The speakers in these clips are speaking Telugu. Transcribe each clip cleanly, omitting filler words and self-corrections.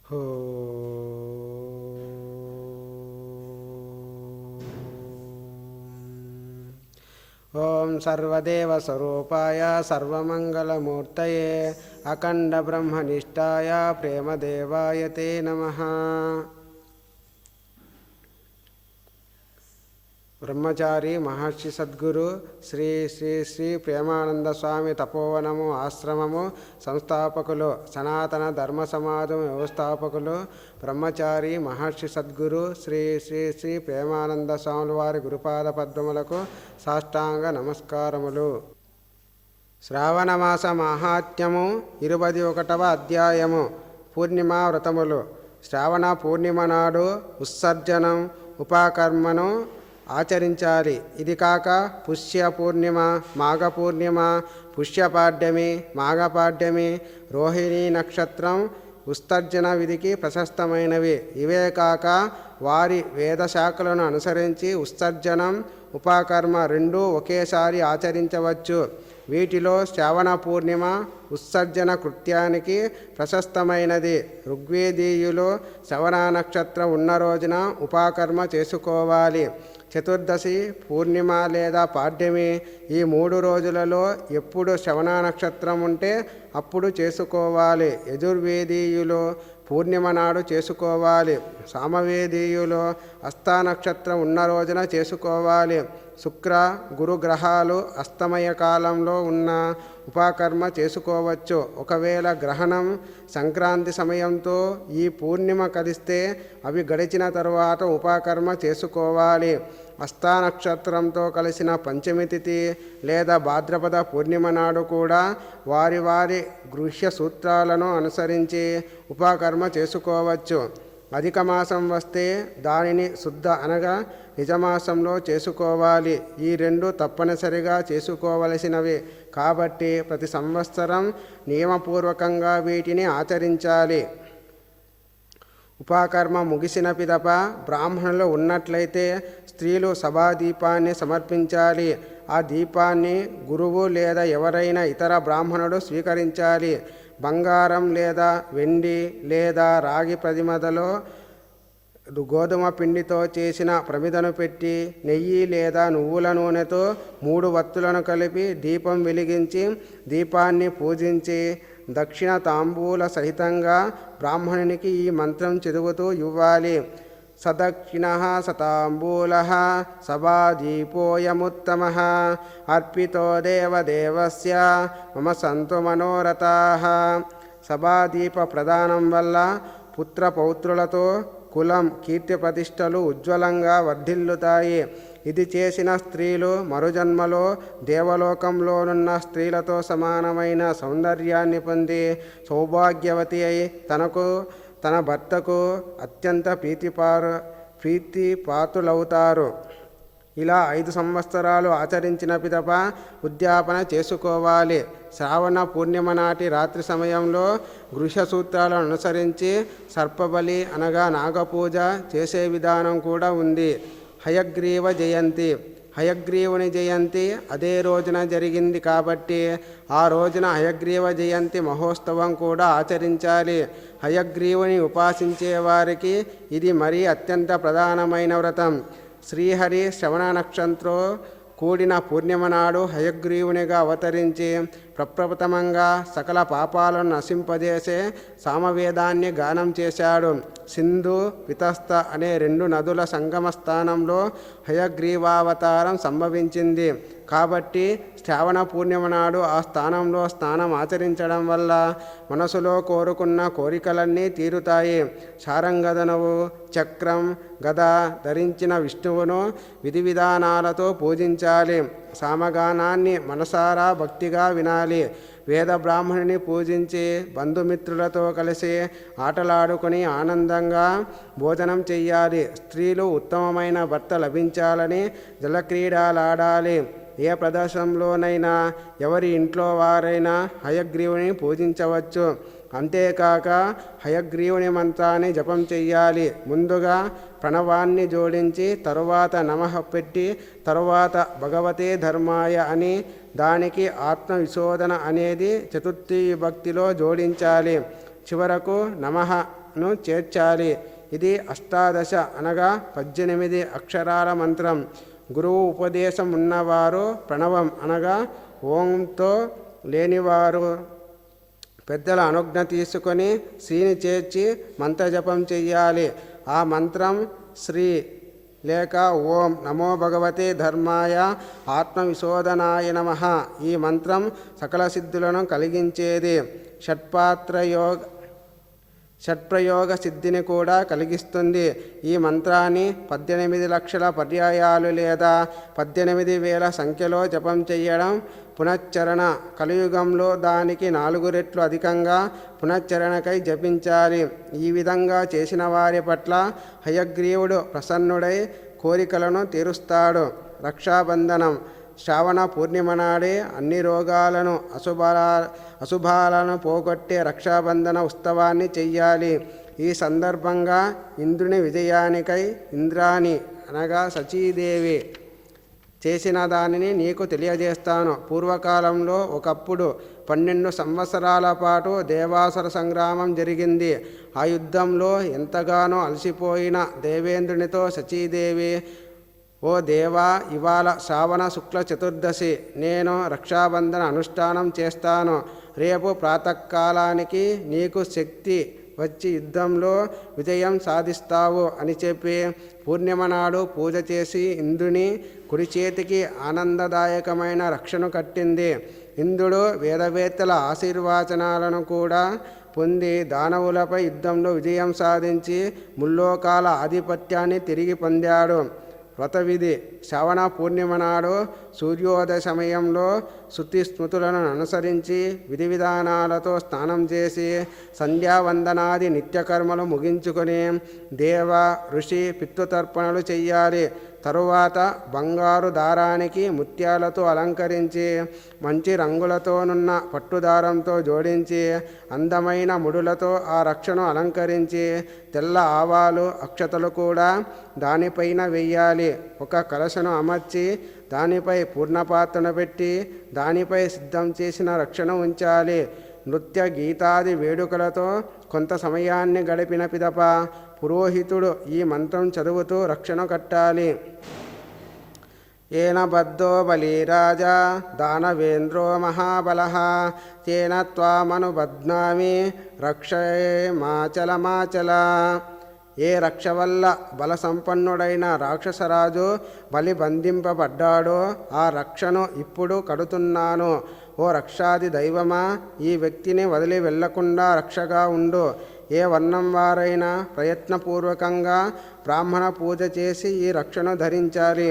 ఓం సర్వదేవస్వరూపాయ సర్వమంగళమూర్తయే అఖండబ్రహ్మనిష్టాయ ప్రేమదేవాయ తే నమః. బ్రహ్మచారి మహర్షి సద్గురు శ్రీ శ్రీ శ్రీ ప్రేమానంద స్వామి తపోవనము ఆశ్రమము సంస్థాపకులు, సనాతన ధర్మ సమాజం వ్యవస్థాపకులు బ్రహ్మచారి మహర్షి సద్గురు శ్రీ శ్రీ శ్రీ ప్రేమానంద స్వాముల వారి గురుపాద పద్మములకు సాష్టాంగ నమస్కారములు. శ్రావణమాస మాహాత్మ్యము 21వ అధ్యాయము. పూర్ణిమా వ్రతములు. శ్రావణ పూర్ణిమ నాడు ఉత్సర్జనం ఉపాకర్మను ఆచరించాలి. ఇది కాక పుష్య పూర్ణిమ, మాఘ పూర్ణిమ, పుష్యపాడ్యమి, మాఘపాడ్యమి, రోహిణీ నక్షత్రం ఉత్సర్జన విధికి ప్రశస్తమైనవి. ఇవే కాక వారి వేదశాఖలను అనుసరించి ఉత్సర్జనం ఉపాకర్మ రెండూ ఒకేసారి ఆచరించవచ్చు. వీటిలో శ్రావణ పూర్ణిమ ఉత్సర్జన కృత్యానికి ప్రశస్తమైనది. ఋగ్వేదీయులు శ్రవణ నక్షత్రం ఉన్న రోజున ఉపాకర్మ చేసుకోవాలి. చతుర్దశి, పూర్ణిమ లేదా పాడ్యమి ఈ 3 రోజులలో ఎప్పుడు శ్రవణ నక్షత్రం ఉంటే అప్పుడు చేసుకోవాలి. యజుర్వేదీయులు పూర్ణిమ నాడు చేసుకోవాలి. సామవేదీయులు హస్త నక్షత్రం ఉన్న రోజున చేసుకోవాలి. శుక్ర గురు గ్రహాలు అస్తమయ కాలంలో ఉన్న ఉపాకర్మ చేసుకోవచ్చు. ఒకవేళ గ్రహణం సంక్రాంతి సమయంతో ఈ పూర్ణిమ కలిస్తే అవి గడిచిన తరువాత ఉపాకర్మ చేసుకోవాలి. హస్త నక్షత్రంతో కలిసిన పంచమి తిథి లేదా భాద్రపద పూర్ణిమ నాడు కూడా వారి వారి గృహ్య సూత్రాలను అనుసరించి ఉపాకర్మ చేసుకోవచ్చు. అధిక మాసం వస్తే దానిని శుద్ధ అనగా నిజమాసంలో చేసుకోవాలి. ఈ 2 తప్పనిసరిగా చేసుకోవలసినవి కాబట్టి ప్రతి సంవత్సరం నియమపూర్వకంగా వీటిని ఆచరించాలి. ఉపాకర్మ ముగిసిన పిదప బ్రాహ్మణులు ఉన్నట్లయితే స్త్రీలు సభాదీపాన్ని సమర్పించాలి. ఆ దీపాన్ని గురువు లేదా ఎవరైనా ఇతర బ్రాహ్మణుడు స్వీకరించాలి. బంగారం లేదా వెండి లేదా రాగి ప్రమిదలో గోధుమ పిండితో చేసిన ప్రమిదను పెట్టి నెయ్యి లేదా నువ్వుల నూనెతో 3 వత్తులను కలిపి దీపం వెలిగించి దీపాన్ని పూజించి దక్షిణ తాంబూల సహితంగా బ్రాహ్మణునికి ఈ మంత్రం చదువుతూ ఇవ్వాలి. సదక్షిణః సతాంబూలః సభాదీపోయముత్తమః అర్పితో దేవదేవస్య మమ సంతు మనోరథాః. సభాదీప ప్రదానం వల్ల పుత్ర పౌత్రులతో కులం కీర్తి ప్రతిష్టలు ఉజ్వలంగా వర్ధిల్లుతాయి. ఇది చేసిన స్త్రీలు మరుజన్మలో దేవలోకంలోనున్న స్త్రీలతో సమానమైన సౌందర్యాన్ని పొంది సౌభాగ్యవతి అయి తన భర్తకు అత్యంత ప్రీతిపాత్రులవుతారు. ఇలా 5 సంవత్సరాలు ఆచరించిన పిదప ఉద్యాపన చేసుకోవాలి. శ్రావణ పూర్ణిమ నాటి రాత్రి సమయంలో గృహ్య సూత్రాలను అనుసరించి సర్పబలి అనగా నాగపూజ చేసే విధానం కూడా ఉంది. హయగ్రీవ జయంతి. హయగ్రీవుని జయంతి అదే రోజున జరిగింది కాబట్టి ఆ రోజున హయగ్రీవ జయంతి మహోత్సవం కూడా ఆచరించాలి. హయగ్రీవుని ఉపాసించే వారికి ఇది మరీ అత్యంత ప్రధానమైన వ్రతం. శ్రీహరి శ్రవణ నక్షత్రంతో కూడిన పూర్ణిమ నాడు హయగ్రీవునిగా అవతరించి ప్రప్రథమంగా సకల పాపాలను నశింపజేసే సామవేదాన్ని గానం చేశాడు. సింధు వితస్త అనే 2 నదుల సంగమ స్థానంలో హయగ్రీవావతారం సంభవించింది కాబట్టి శ్రావణ పూర్ణిమ నాడు ఆ స్థానంలో స్నానం ఆచరించడం వల్ల మనసులో కోరుకున్న కోరికలన్నీ తీరుతాయి. శారంగధనువు, చక్రం, గద ధరించిన విష్ణువును విధి విధానాలతో పూజించాలి. సామగానాన్ని మనసారా భక్తిగా వినాలి. వేద బ్రాహ్మణుని పూజించి బంధుమిత్రులతో కలిసి ఆటలాడుకొని ఆనందంగా భోజనం చెయ్యాలి. స్త్రీలు ఉత్తమమైన భర్త లభించాలని జలక్రీడలాడాలి. ఏ ప్రదేశంలోనైనా ఎవరి ఇంట్లో వారైనా హయగ్రీవుని పూజించవచ్చు. అంతేకాక హయగ్రీవుని మంత్రాన్ని జపం చెయ్యాలి. ముందుగా ప్రణవాన్ని జోడించి తరువాత నమః పెట్టి తరువాత భగవతే ధర్మాయ అని దానికి ఆత్మవిశోధన అనేది చతుర్థి విభక్తిలో జోడించాలి. చివరకు నమః ను చేర్చాలి. ఇది అష్టాదశ అనగా 18 అక్షరాల మంత్రం. గురువు ఉపదేశం ఉన్నవారు ప్రణవం అనగా ఓంతో, లేనివారు పెద్దల అనుజ్ఞ తీసుకొని శ్రీని చేర్చి మంత్రజపం చెయ్యాలి. ఆ మంత్రం శ్రీ లేక ఓం నమో భగవతే ధర్మాయ ఆత్మవిశోధనాయ నమః. ఈ మంత్రం సకల సిద్ధులను కలిగించేది. షట్ప్రయోగ సిద్ధిని కూడా కలిగిస్తుంది. ఈ మంత్రాన్ని 18 లక్షల పర్యాయాలు లేదా 18,000 సంఖ్యలో జపం చెయ్యడం పునశ్చరణ. కలియుగంలో దానికి 4 రెట్లు అధికంగా పునశ్చరణకై జపించాలి. ఈ విధంగా చేసిన వారి పట్ల హయగ్రీవుడు ప్రసన్నుడై కోరికలను తీరుస్తాడు. రక్షాబంధనం. శ్రావణ పూర్ణిమ నాడే అన్ని రోగాలను అశుభాలను పోగొట్టే రక్షాబంధన ఉత్సవాన్ని చెయ్యాలి. ఈ సందర్భంగా ఇంద్రుని విజయానికై ఇంద్రాణి అనగా సచీదేవి చేసిన దానిని నీకు తెలియజేస్తాను. పూర్వకాలంలో ఒకప్పుడు 12 సంవత్సరాల పాటు దేవాసుర సంగ్రామం జరిగింది. ఆ యుద్ధంలో ఎంతగానో అలసిపోయిన దేవేంద్రునితో సచీదేవి, ఓ దేవా, ఇవాళ శ్రావణ శుక్ల చతుర్దశి, నేను రక్షాబంధన అనుష్ఠానం చేస్తాను. రేపు ప్రాతకాలానికి నీకు శక్తి వచ్చి యుద్ధంలో విజయం సాధిస్తావు అని చెప్పి పూర్ణిమ నాడు పూజ చేసి ఇంద్రుని కుడి చేతికి ఆనందదాయకమైన రక్షను కట్టింది. ఇంద్రుడు వేదవేత్తల ఆశీర్వచనాలను కూడా పొంది దానవులపై యుద్ధంలో విజయం సాధించి ముల్లోకాల ఆధిపత్యాన్ని తిరిగి పొందాడు. వ్రతవిధి. శ్రవణ పూర్ణిమ నాడు సూర్యోదయ సమయంలో శృతి స్మృతులను అనుసరించి విధి విధానాలతో స్నానం చేసి సంధ్యావందనాది నిత్యకర్మలు ముగించుకొని దేవ, ఋషి, పితృతర్పణలు చెయ్యాలి. తరువాత బంగారు దారానికి ముత్యాలతో అలంకరించి మంచి రంగులతోనున్న పట్టుదారంతో జోడించి అందమైన ముడులతో ఆ రక్షను అలంకరించి తెల్ల ఆవాలు, అక్షతలు కూడా దానిపైన వెయ్యాలి. ఒక కలశను అమర్చి దానిపై పూర్ణపాత్రను పెట్టి దానిపై సిద్ధం చేసిన రక్షను ఉంచాలి. నృత్య గీతాది వేడుకలతో కొంత సమయాన్ని గడిపిన పిదప పురోహితుడు ఈ మంత్రం చదువుతూ రక్షణ కట్టాలి. ఏన బద్ధో బలిరాజా దానవేంద్రో మహాబలః తేన త్వామనుబధ్నామి రక్షయే మాచల. ఏ రక్ష వల్ల బలసంపన్నుడైన రాక్షసరాజు బలి బంధింపబడ్డాడో ఆ రక్షను ఇప్పుడు కడుతున్నాను. ఓ రక్షాది దైవమా, ఈ వ్యక్తిని వదిలి వెళ్లకుండా రక్షగా ఉండు. ఏ వర్ణం వారైనా ప్రయత్నపూర్వకంగా బ్రాహ్మణ పూజ చేసి ఈ రక్షను ధరించాలి.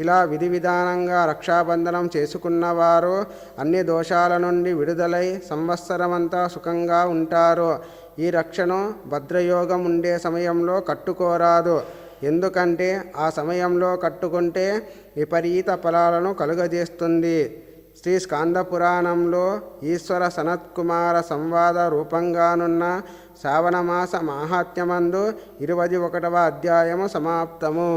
ఇలా విధి విధానంగా రక్షాబంధనం చేసుకున్నవారు అన్ని దోషాల నుండి విడుదలై సంవత్సరమంతా సుఖంగా ఉంటారు. ఈ రక్షను భద్రయోగం ఉండే సమయంలో కట్టుకోరాదు. ఎందుకంటే ఆ సమయంలో కట్టుకుంటే విపరీత ఫలాలను కలుగజేస్తుంది. శ్రీ స్కాంద పురాణంలో ఈశ్వర సనత్కుమార సంవాద రూపంగానున్న శ్రావణమాస మాహాత్మ్యమందు 21వ అధ్యాయము సమాప్తము.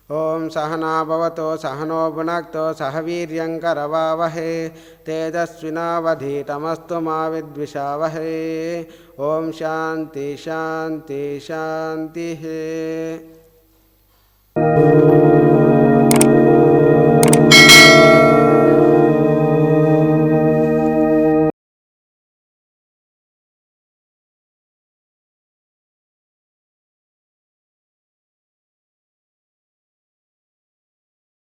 ఓం సహనా భవతో సహనో భునక్తో సహ వీర్యంకరవావహే తేజస్వినావధీతమస్తు మా విద్విషావహే. ఓం శాంతి శాంతి శాంతి.